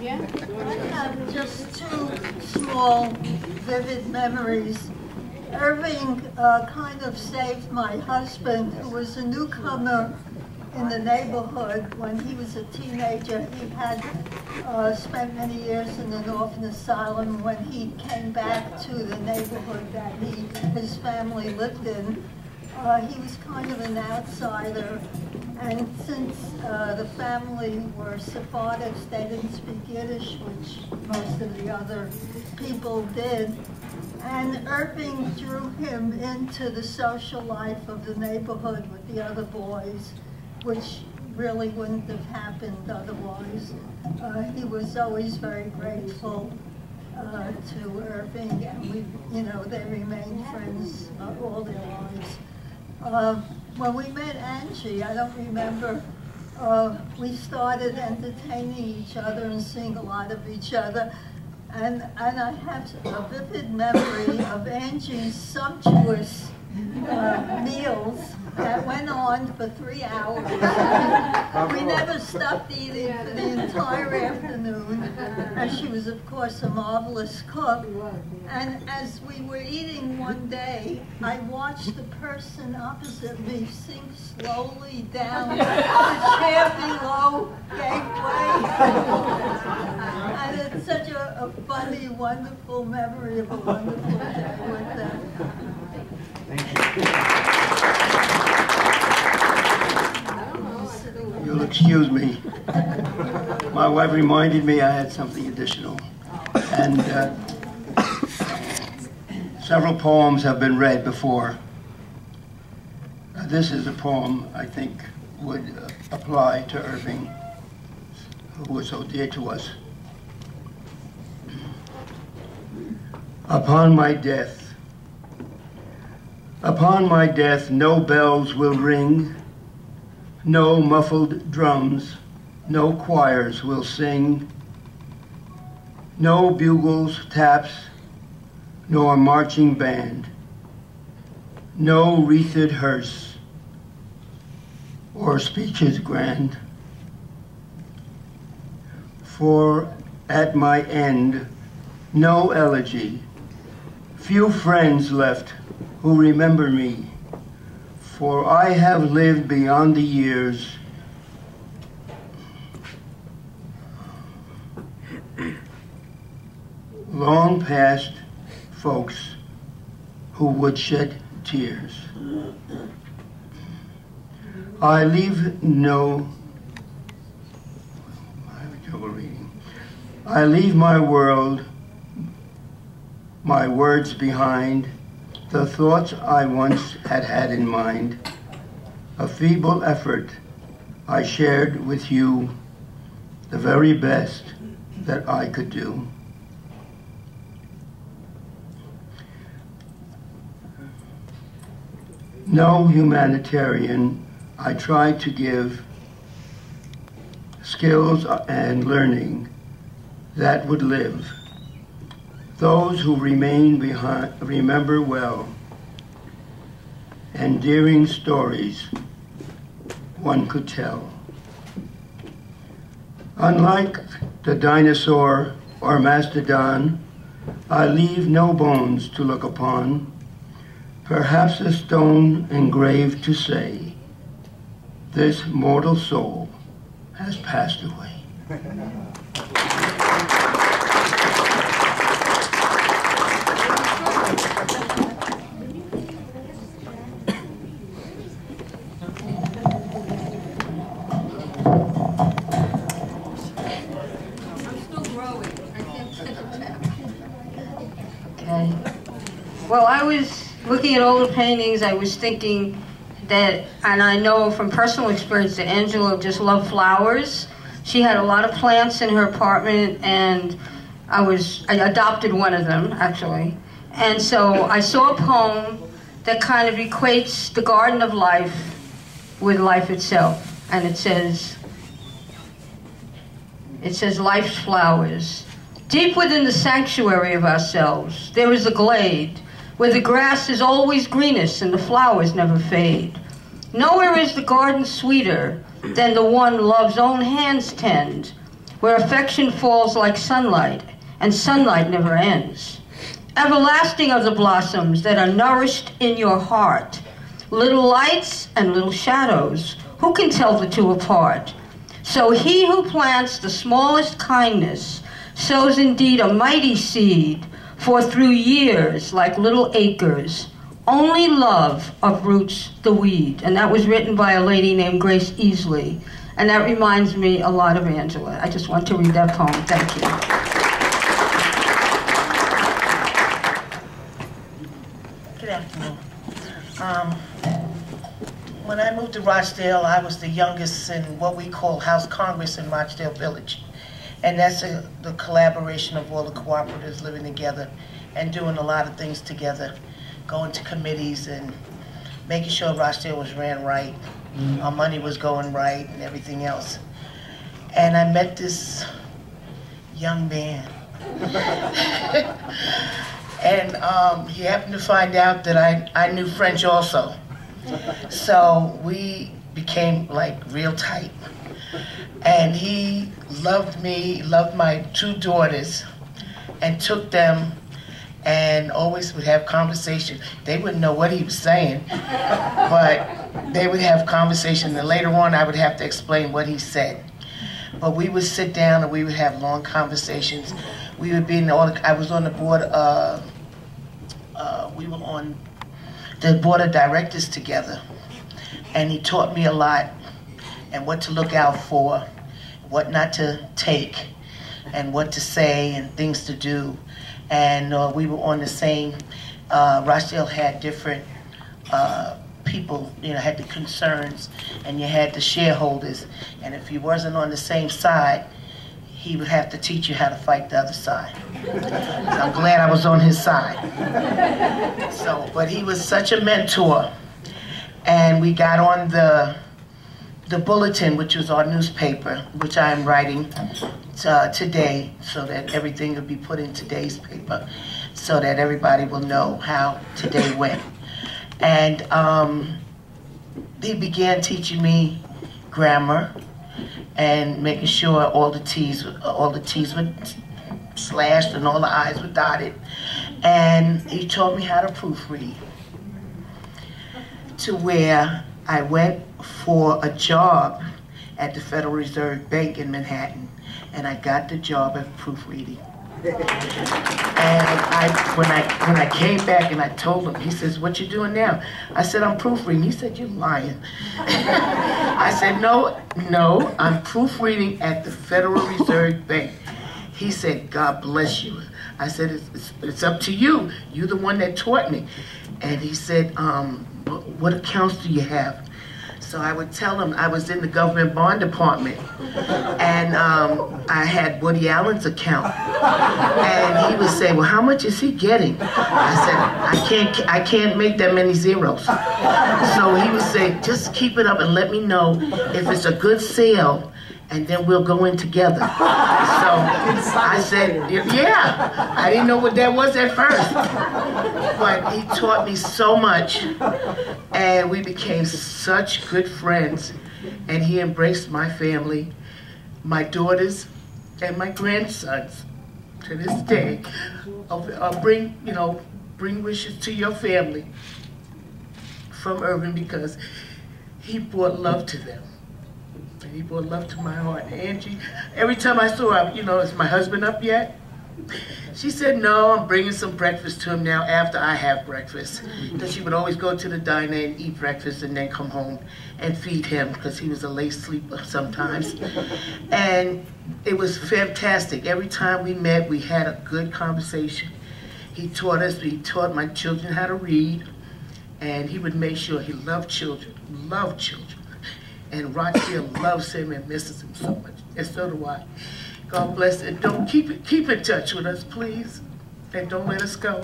Yeah. I have just two small, vivid memories. Irving kind of saved my husband, who was a newcomer in the neighborhood when he was a teenager. He had spent many years in an orphan asylum. When he came back to the neighborhood that his family lived in, he was kind of an outsider. And since the family were Sephardics, they didn't speak Yiddish, which most of the other people did. And Irving drew him into the social life of the neighborhood with the other boys, which really wouldn't have happened otherwise. He was always very grateful to Irving, and they remained friends all their lives. When we met Angie, I don't remember, we started entertaining each other and seeing a lot of each other. And I have a vivid memory of Angie's sumptuous meals that went on for 3 hours. We never stopped eating for the entire afternoon, and she was, of course, a marvelous cook. And as we were eating one day, I watched the person opposite me sink slowly down. The chair below gave way. And it's such a funny, wonderful memory of a wonderful day with them. Thank you. You'll excuse me. My wife reminded me I had something additional. And several poems have been read before. This is a poem I think would apply to Irving, who was so dear to us. Upon my death, no bells will ring, no muffled drums, no choirs will sing, no bugles, taps, nor marching band, no wreathed hearse, or speeches grand. For at my end, no elegy, few friends left who remember me, for I have lived beyond the years. Long past folks who would shed tears. I leave I leave my world, my words behind, the thoughts I once had in mind, a feeble effort I shared with you, the very best that I could do. No humanitarian I tried to give skills and learning that would live. Those who remain behind remember well, endearing stories one could tell. Unlike the dinosaur or mastodon, I leave no bones to look upon, perhaps a stone engraved to say, this mortal soul has passed away. Okay. Well, I was looking at all the paintings. I was thinking that, and I know from personal experience that Angela just loved flowers. She had a lot of plants in her apartment, and I adopted one of them, actually. And so I saw a poem that kind of equates the garden of life with life itself. And it says, life's flowers. Deep within the sanctuary of ourselves, there is a glade where the grass is always greenest and the flowers never fade. Nowhere is the garden sweeter than the one love's own hands tend, where affection falls like sunlight, and sunlight never ends. Everlasting are the blossoms that are nourished in your heart. Little lights and little shadows, who can tell the two apart? So he who plants the smallest kindness sows indeed a mighty seed, for through years, like little acres, only love uproots the weed. And that was written by a lady named Grace Easley. And that reminds me a lot of Angela. I just want to read that poem. Thank you. Good afternoon. When I moved to Rochdale, I was the youngest in what we call House Congress in Rochdale Village. And that's the collaboration of all the cooperatives living together and doing a lot of things together, going to committees and making sure Rochdale was ran right, our money was going right and everything else. And I met this young man. And he happened to find out that I knew French also. So we became like real tight. And he loved me, loved my two daughters, and took them and always would have conversation. They wouldn't know what he was saying, but they would have conversation. And later on, I would have to explain what he said. But we would sit down and we would have long conversations. We would be in I was on the board, we were on the board of directors together. And he taught me a lot and what to look out for, what not to take, and what to say and things to do. And we were on the same, Rochdale had different people, you know, had the concerns, and you had the shareholders. And if you wasn't on the same side, he would have to teach you how to fight the other side. So I'm glad I was on his side. So, but he was such a mentor. And we got on the Bulletin, which was our newspaper, which I am writing today, so that everything will be put in today's paper, so that everybody will know how today went. And he began teaching me grammar and making sure all the T's were slashed and all the I's were dotted. And he taught me how to proofread, to where I went for a job at the Federal Reserve Bank in Manhattan, and I got the job of proofreading. And when I came back and I told him, he says, "What you doing now?" I said, "I'm proofreading." He said, "You're lying." I said, no, I'm proofreading at the Federal Reserve Bank." He said, "God bless you." I said, it's up to you. You're the one that taught me. And he said, "What accounts do you have?" So I would tell him I was in the government bond department, and I had Woody Allen's account, and he would say, "Well, how much is he getting?" I said, I can't make that many zeros." So he would say, "Just keep it up and let me know if it's a good sale, and then we'll go in together." So I said, "Yeah." I didn't know what that was at first, but he taught me so much, and we became such good friends, and he embraced my family, my daughters, and my grandsons. To this day, bring wishes to your family from Irving, because he brought love to them. And he brought love to my heart. Angie, every time I saw her, "Is my husband up yet?" She said, "No, I'm bringing some breakfast to him now after I have breakfast." Because she would always go to the diner and eat breakfast and then come home and feed him, because he was a late sleeper sometimes. And it was fantastic. Every time we met, we had a good conversation. He taught my children how to read, and he would make sure he loved children. And Rochdale loves him and misses him so much, and so do I. God bless, and don't keep in touch with us, please, and don't let us go.